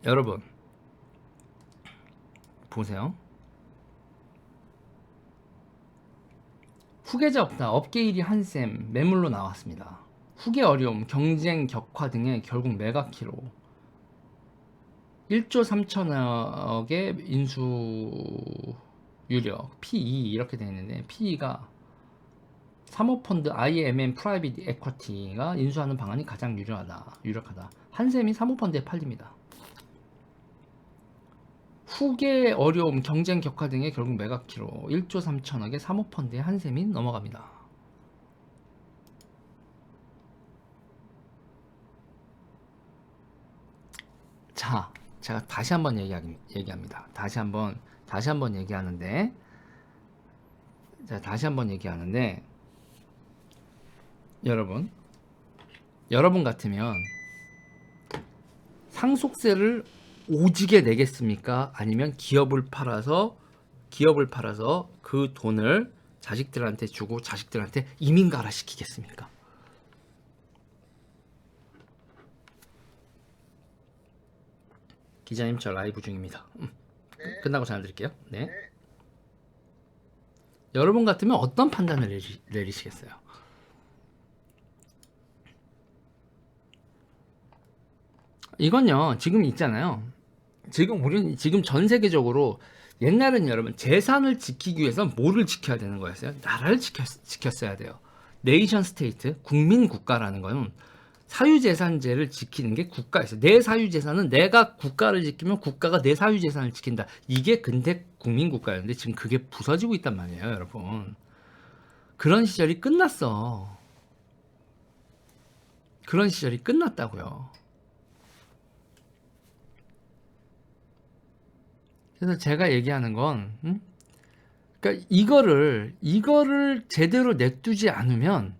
여러분 보세요. 후계자 없다. 업계 1위 한샘 매물로 나왔습니다. 후계 어려움, 경쟁 격화 등의 결국 매각키로 1조 3천억의 인수 유력 PE 이렇게 되어 있는데 PE가 사모펀드 IMM 프라이빗 에쿼티가 인수하는 방안이 가장 유력하다. 한샘이 사모펀드에 팔립니다. 후계 어려움, 경쟁 격화 등의 결국 매각키로 1조 3천억의 사모펀드에 한샘이 넘어갑니다. 자, 제가 다시 한번 얘기합니다. 다시 한번 얘기하는데, 자, 다시 한번 얘기하는데, 여러분 같으면 상속세를 오지게 내겠습니까? 아니면 기업을 팔아서 그 돈을 자식들한테 주고 자식들한테 이민 가라 시키겠습니까? 기자님 저 라이브 중입니다. 끝나고 전화 드릴게요. 네. 여러분 같으면 어떤 판단을 내리시겠어요? 이건요, 지금 있잖아요. 지금 전 세계적으로 옛날엔 여러분 재산을 지키기 위해서 뭐를 지켜야 되는 거였어요? 나라를 지켰어야 돼요. 네이션 스테이트, 국민 국가라는 거는 사유재산제를 지키는 게 국가였어요. 내 사유재산은 내가 국가를 지키면 국가가 내 사유재산을 지킨다. 이게 근대 국민 국가였는데 지금 그게 부서지고 있단 말이에요, 여러분. 그런 시절이 끝났어. 그런 시절이 끝났다고요. 그래서 제가 얘기하는 건, 그러니까 이거를 제대로 냅두지 않으면,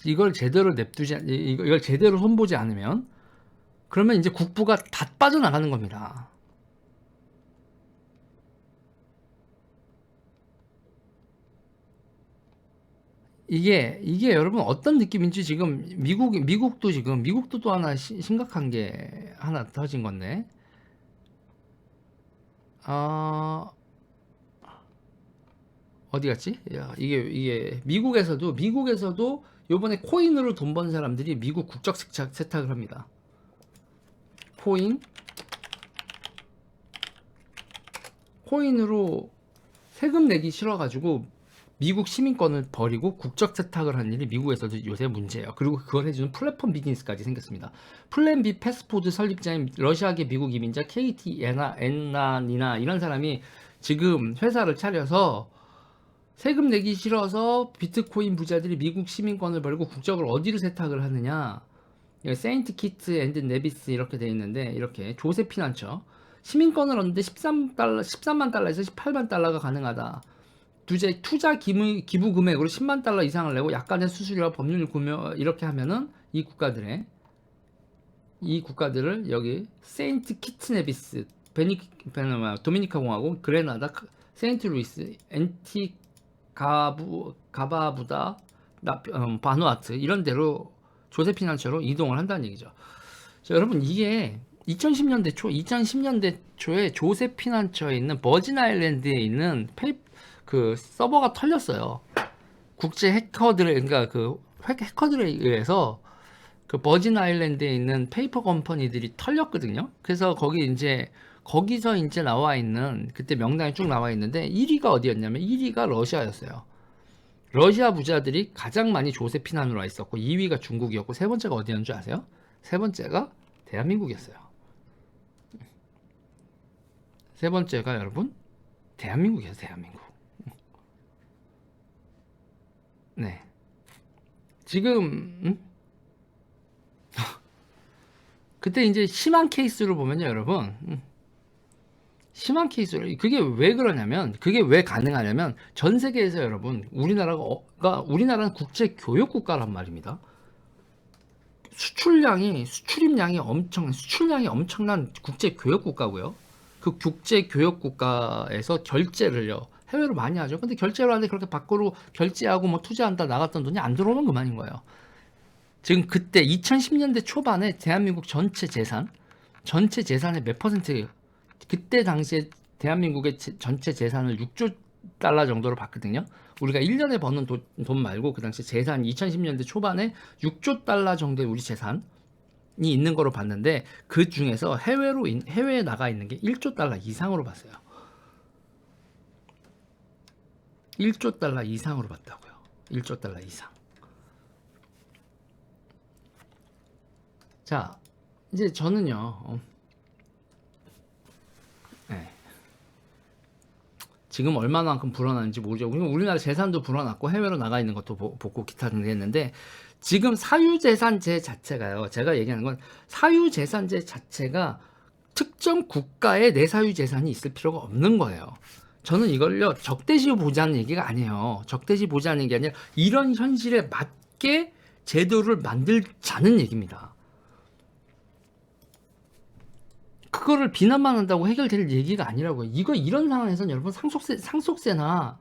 이걸 제대로 손보지 않으면, 그러면 이제 국부가 다 빠져나가는 겁니다. 이게 여러분 어떤 느낌인지 지금 미국도 또 하나 심각한 게 하나 터진 건데, 어, 어디 갔지? 야, 이게 미국에서도 요번에 코인으로 돈 번 사람들이 미국 국적 세탁을 합니다. 코인으로 세금 내기 싫어가지고 미국 시민권을 버리고 국적 세탁을 하는 일이 미국에서도 요새 문제예요. 그리고 그걸 해주는 플랫폼 비즈니스까지 생겼습니다. 플랜 B 패스포드 설립자인 러시아계 미국 이민자 KT 엔나니나 이런 사람이 지금 회사를 차려서 세금 내기 싫어서 비트코인 부자들이 미국 시민권을 버리고 국적을 어디로 세탁을 하느냐. 세인트 키트 앤드 네비스 이렇게 돼 있는데 이렇게 조세피난처 시민권을 얻는데 13만 달러에서 18만 달러가 가능하다. 투자 기부 금액으로 10만 달러 이상을 내고 약간의 수수료와 법률 구매 이렇게 하면은 이 국가들을 여기 세인트 키트네비스, 도미니카 공화국, 그레나다, 세인트 루이스, 가바부다, 바누아투 이런 데로 조세피난처로 이동을 한다는 얘기죠. 자, 여러분 이게 2010년대 초에 조세피난처에 있는 버진 아일랜드에 있는 그 서버가 털렸어요. 국제 해커들에 의해서 그 버진 아일랜드에 있는 페이퍼 컴퍼니들이 털렸거든요. 그래서 거기서 이제 나와 있는 그때 명단이 쭉 나와 있는데 1위가 어디였냐면 1위가 러시아였어요. 러시아 부자들이 가장 많이 조세 피난으로 와 있었고 2위가 중국이었고 세 번째가 어디였는 줄 아세요? 세 번째가 대한민국이었어요. 세 번째가 여러분 대한민국이었어요. 대한민국. 네. 지금 그때 이제 심한 케이스로 보면요, 여러분. 심한 케이스로 그게 왜 그러냐면 그게 왜 가능하냐면 전 세계에서 여러분 우리나라는 국제 교육 국가란 말입니다. 수출량이 엄청난 국제 교육 국가고요. 그 국제 교육 국가에서 결제를요 해외로 많이 하죠. 근데 결제를 하는데 그렇게 밖으로 결제하고 뭐 투자한다 나갔던 돈이 안 들어오면 그만인 거예요. 지금 그때 2010년대 초반에 대한민국 전체 재산 전체 재산의 몇 퍼센트, 그때 당시에 대한민국의 전체 재산을 6조 달러 정도로 봤거든요. 우리가 1년에 버는 돈 말고 그 당시 재산 2010년대 초반에 6조 달러 정도의 우리 재산이 있는 거로 봤는데, 그 중에서 해외에 나가 있는 게 1조 달러 이상으로 봤어요. 1조 달러 이상으로 봤다고요. 1조 달러 이상. 자, 이제 저는요, 네. 지금 얼마만큼 불어났는지 모르죠. 우리나라 재산도 불어났고 해외로 나가 있는 것도 보고 기타 등등 했는데, 지금 사유재산제 자체가요, 제가 얘기하는 건 사유재산제 자체가 특정 국가에 내 사유재산이 있을 필요가 없는 거예요. 저는 이걸요, 적대시 보자는 얘기가 아니에요. 적대시 보자는 게 아니라 이런 현실에 맞게 제도를 만들자는 얘기입니다. 그거를 비난만 한다고 해결될 얘기가 아니라고요. 이런 상황에서는 여러분 상속세나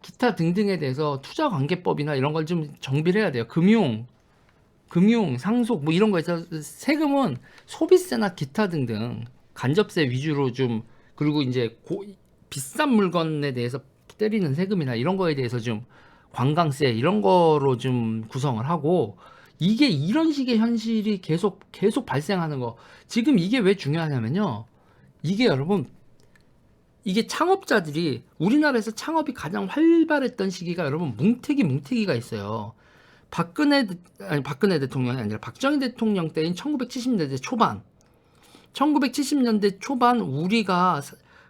기타 등등에 대해서 투자관계법이나 이런 걸 좀 정비를 해야 돼요. 금융, 상속 뭐 이런 거에서 세금은 소비세나 기타 등등 간접세 위주로 좀, 그리고 이제 비싼 물건에 대해서 때리는 세금이나 이런 거에 대해서 좀 관광세 이런 거로 좀 구성을 하고, 이게 이런 식의 현실이 계속 발생하는 거. 지금 이게 왜 중요하냐면요, 이게 여러분, 이게 창업자들이 우리나라에서 창업이 가장 활발했던 시기가 여러분 뭉태기가 있어요. 박근혜 대통령이 아니라 박정희 대통령 때인 1970년대 초반, 1970년대 초반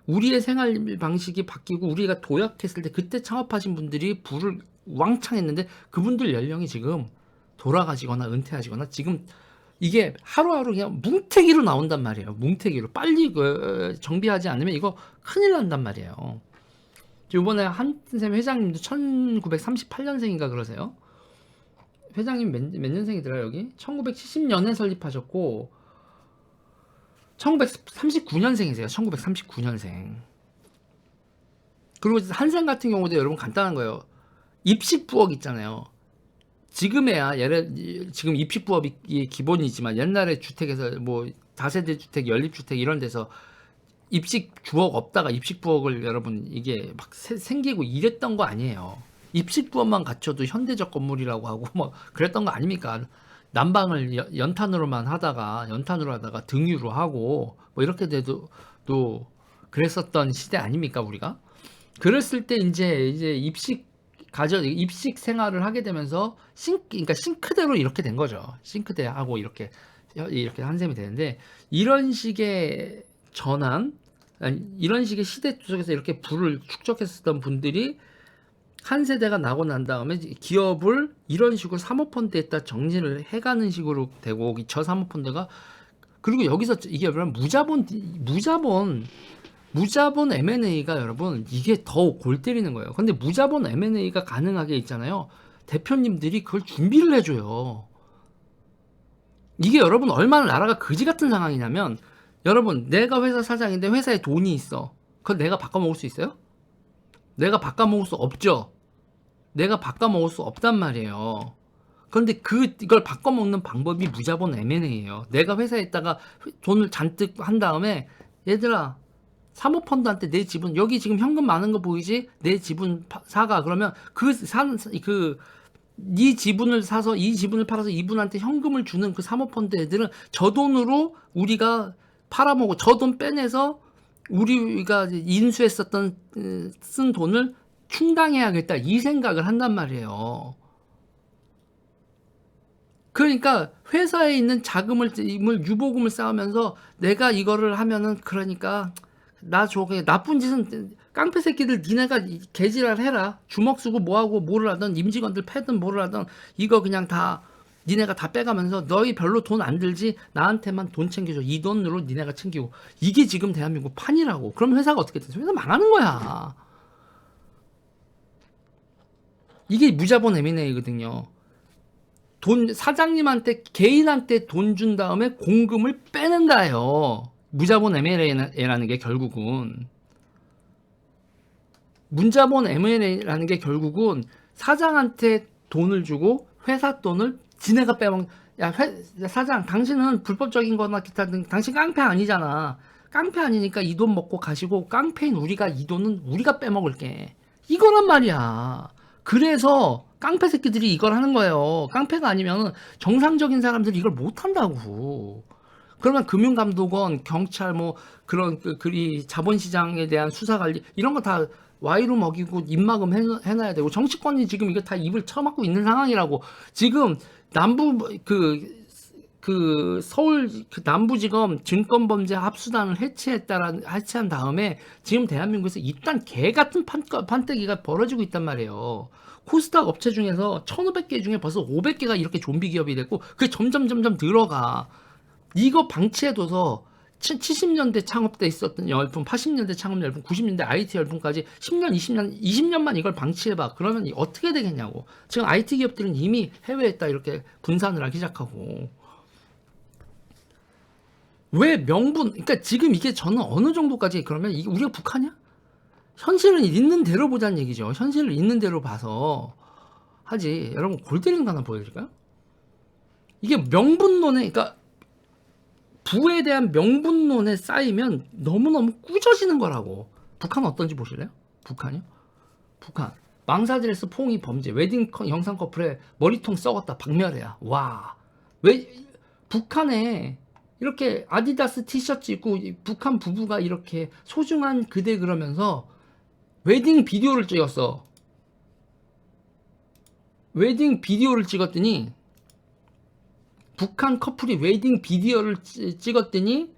우리의 생활 방식이 바뀌고 우리가 도약했을 때, 그때 창업하신 분들이 부를 왕창 했는데, 그분들 연령이 지금 돌아가시거나 은퇴하시거나, 지금 이게 하루하루 그냥 뭉태기로 나온단 말이에요. 뭉태기로 빨리 정비하지 않으면 이거 큰일 난단 말이에요. 이번에 한샘 회장님도 1938년생인가 그러세요. 회장님 몇 년생이더라 여기? 1970년에 설립하셨고 1939년생이세요. 1939년생. 그리고 한샘 같은 경우도 여러분 간단한 거예요. 입식 부엌 있잖아요. 지금에야 지금 입식 부업이 기본이지만, 옛날에 주택에서 뭐 다세대 주택, 연립주택 이런 데서 입식 부엌 없다가 입식 부엌을 여러분 이게 막 생기고 이랬던 거 아니에요. 입식 부엌만 갖춰도 현대적 건물이라고 하고 뭐 그랬던 거 아닙니까? 난방을 연탄으로 하다가 등유로 하고 뭐 이렇게 돼도 그랬었던 시대 아닙니까 우리가? 그랬을 때 이제 입식 생활을 하게 되면서 그러니까 싱크대로 이렇게 된 거죠. 싱크대하고 이렇게 한셈이 되는데, 이런 식의 이런 식의 시대 속에서 이렇게 부를 축적했었던 분들이 한 세대가 나고 난 다음에 기업을 이런 식으로 사모펀드에다 정리를 해가는 식으로 되고, 저 사모펀드가, 그리고 여기서 이게 여러분 무자본 M&A가 여러분 이게 더 골 때리는 거예요. 근데 무자본 M&A가 가능하게 있잖아요. 대표님들이 그걸 준비를 해줘요. 이게 여러분 얼마나 나라가 그지 같은 상황이냐면, 여러분 내가 회사 사장인데 회사에 돈이 있어. 그걸 내가 바꿔먹을 수 있어요? 내가 바꿔먹을 수 없죠. 내가 바꿔먹을 수 없단 말이에요. 그런데 이걸 바꿔먹는 방법이 무자본 M&A예요. 내가 회사에다가 돈을 잔뜩 한 다음에, 얘들아 사모펀드한테 내 지분, 여기 지금 현금 많은 거 보이지? 내 지분 사가. 그러면 네 지분을 사서 이 지분을 팔아서 이분한테 현금을 주는 그 사모펀드 애들은 저 돈으로 우리가 팔아먹고, 저 돈 빼내서 우리가 인수했었던 쓴 돈을 충당해야겠다, 이 생각을 한단 말이에요. 그러니까 회사에 있는 유보금을 쌓으면서 내가 이거를 하면은, 그러니까 나 저게 나쁜 짓은 깡패 새끼들 니네가 개지랄 해라. 주먹 쓰고 뭐하고 뭐를 하든 임직원들 패든 뭐를 하든 이거 그냥 다 니네가 다 빼가면서 너희 별로 돈 안 들지, 나한테만 돈 챙겨줘. 이 돈으로 니네가 챙기고. 이게 지금 대한민국 판이라고. 그럼 회사가 어떻게 되죠? 회사 망하는 거야. 이게 무자본 M&A거든요. 사장님한테, 개인한테 돈 준 다음에 공금을 빼낸다요. 무자본 M&A라는 게 결국은. 무자본 M&A라는 게 결국은 사장한테 돈을 주고 회사 돈을 지네가 빼먹는, 야, 사장, 당신은 불법적인 거나 기타 등, 당신 깡패 아니잖아. 깡패 아니니까 이 돈 먹고 가시고, 깡패인 우리가 이 돈은 우리가 빼먹을게. 이거란 말이야. 그래서 깡패 새끼들이 이걸 하는 거예요. 깡패가 아니면 정상적인 사람들이 이걸 못 한다고. 그러면 금융감독원, 경찰, 뭐, 그런, 이 자본시장에 대한 수사관리, 이런 거 다 와이로 먹이고 입막음 해놔야 되고, 정치권이 지금 이거 다 입을 처막고 있는 상황이라고. 지금 남부, 서울 남부지검 증권범죄 합수단을 해체한 다음에 지금 대한민국에서 이딴 개 같은 판때기가 벌어지고 있단 말이에요. 코스닥 업체 중에서 1,500개 중에 벌써 500개가 이렇게 좀비 기업이 됐고, 그게 점점 늘어가. 이거 방치해둬서 70년대 창업돼 있었던 열풍, 80년대 창업 열풍, 90년대 IT 열풍까지 10년, 20년만 이걸 방치해봐. 그러면 어떻게 되겠냐고. 지금 IT 기업들은 이미 해외에다 이렇게 분산을 하기 시작하고. 왜 명분, 그러니까 지금 이게 저는 어느 정도까지 그러면 이게 우리가 북한이야? 현실을 있는 대로 보자는 얘기죠. 현실을 있는 대로 봐서 하지. 여러분 골 때리는 거 하나 보여드릴까요? 이게 명분론에, 그러니까 부에 대한 명분론에 쌓이면 너무너무 꾸져지는 거라고. 북한 어떤지 보실래요? 북한이요? 북한 망사드레스 포옹이 범죄, 웨딩 영상 커플에 머리통 썩었다, 박멸해야. 와, 왜 북한에 이렇게 아디다스 티셔츠 입고 북한 부부가 이렇게 소중한 그대 그러면서 웨딩 비디오를 찍었어. 웨딩 비디오를 찍었더니, 북한 커플이 웨딩 비디오를 찍었더니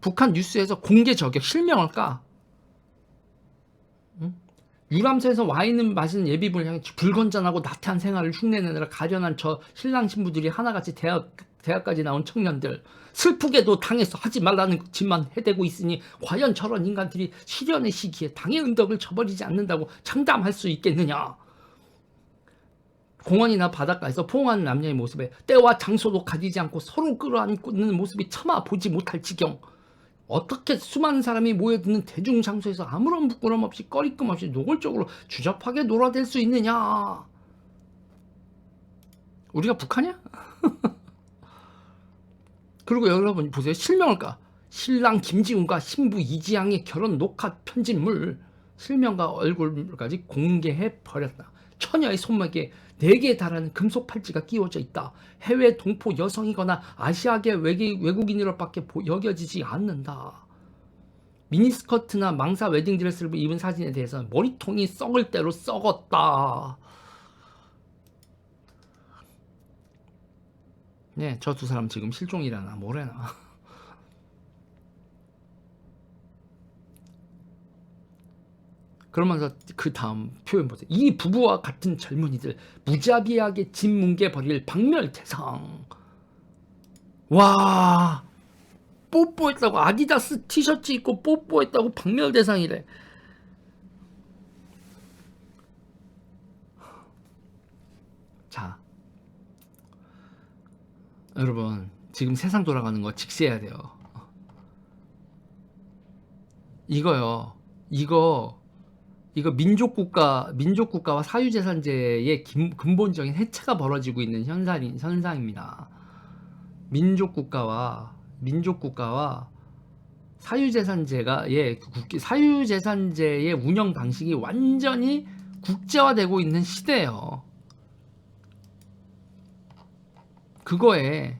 북한 뉴스에서 공개 저격 실명을 까. 응? 유람선에서 와인을 마시는 예비분을 향해 불건전하고 나태한 생활을 흉내내느라 가련한 저 신랑 신부들이 하나같이 대학까지 나온 청년들, 슬프게도 당해서 하지 말라는 짓만 해대고 있으니 과연 저런 인간들이 시련의 시기에 당의 은덕을 저버리지 않는다고 장담할 수 있겠느냐. 공원이나 바닷가에서 포옹하는 남녀의 모습에 때와 장소도 가리지 않고 서로 끌어안고 있는 모습이 차마 보지 못할 지경. 어떻게 수많은 사람이 모여드는 대중장소에서 아무런 부끄럼 없이 꺼리낌 없이 노골적으로 주접하게 놀아댈 수 있느냐. 우리가 북한이야? 그리고 여러분 보세요. 실명을 까. 신랑 김지훈과 신부 이지양의 결혼 녹화 편집물, 실명과 얼굴까지 공개해 버렸다. 처녀의 손목에 4개에 달하는 금속 팔찌가 끼워져 있다. 해외 동포 여성이거나 아시아계 외국인으로밖에 여겨지지 않는다. 미니스커트나 망사 웨딩드레스를 입은 사진에 대해서는 머리통이 썩을 대로 썩었다. 네, 저 두 사람 지금 실종이라나 뭐래나. 그러면서 그 다음 표현 보세요. 이 부부와 같은 젊은이들 무자비하게 짓뭉개 버릴 박멸 대상. 와, 뽀뽀했다고, 아디다스 티셔츠 입고 뽀뽀했다고 박멸 대상이래. 자, 여러분 지금 세상 돌아가는 거 직시해야 돼요. 이거요. 이거 민족국가와 사유재산제의 근본적인 해체가 벌어지고 있는 현상입니다. 민족국가와 사유재산제의 운영 방식이 완전히 국제화되고 있는 시대예요. 그거에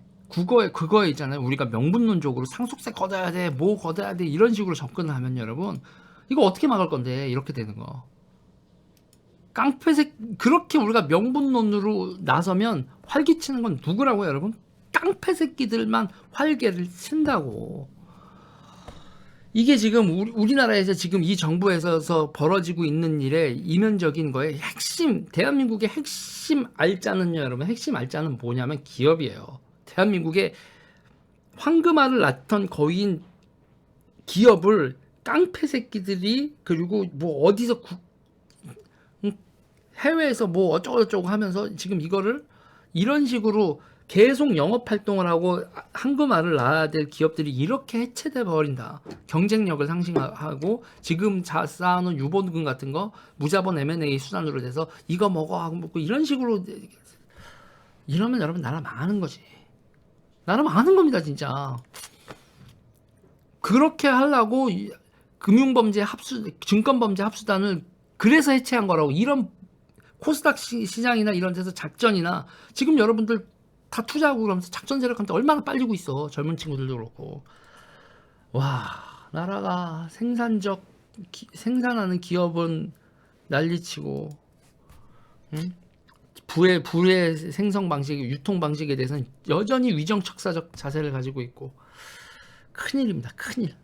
있잖아요. 우리가 명분론적으로 상속세 걷어야 돼, 뭐 걷어야 돼, 이런 식으로 접근을 하면 여러분, 이거 어떻게 막을 건데, 이렇게 되는 거. 그렇게 우리가 명분론으로 나서면 활기치는 건 누구라고요, 여러분? 깡패 새끼들만 활개를 친다고. 이게 지금 우리나라에서 지금 이 정부에서 벌어지고 있는 일의 이면적인 거에 대한민국의 핵심 알짜는요, 여러분. 핵심 알짜는 뭐냐면 기업이에요. 대한민국의 황금알을 낳던 거인 기업을 깡패 새끼들이, 그리고 뭐 어디서 해외에서 뭐 어쩌고저쩌고 하면서 지금 이거를 이런 식으로 계속 영업 활동을 하고 황금알을 낳아야 될 기업들이 이렇게 해체돼 버린다. 경쟁력을 상실하고 지금 쌓아놓은 유보금 같은 거 무자본 M&A 수단으로 돼서 이거 먹어 하고 먹고 이런 식으로 이러면 여러분 나라 망하는 거지. 나라 망하는 겁니다, 진짜. 그렇게 하려고 금융범죄 증권범죄 합수단을 그래서 해체한 거라고. 이런 코스닥 시장이나 이런 데서 작전이나 지금 여러분들 다 투자하고 그러면서 작전 세력한테 얼마나 빨리고 있어. 젊은 친구들도 그렇고. 와, 나라가 생산하는 기업은 난리치고, 응? 부의 생성 방식, 유통 방식에 대해서는 여전히 위정척사적 자세를 가지고 있고, 큰일입니다. 큰일.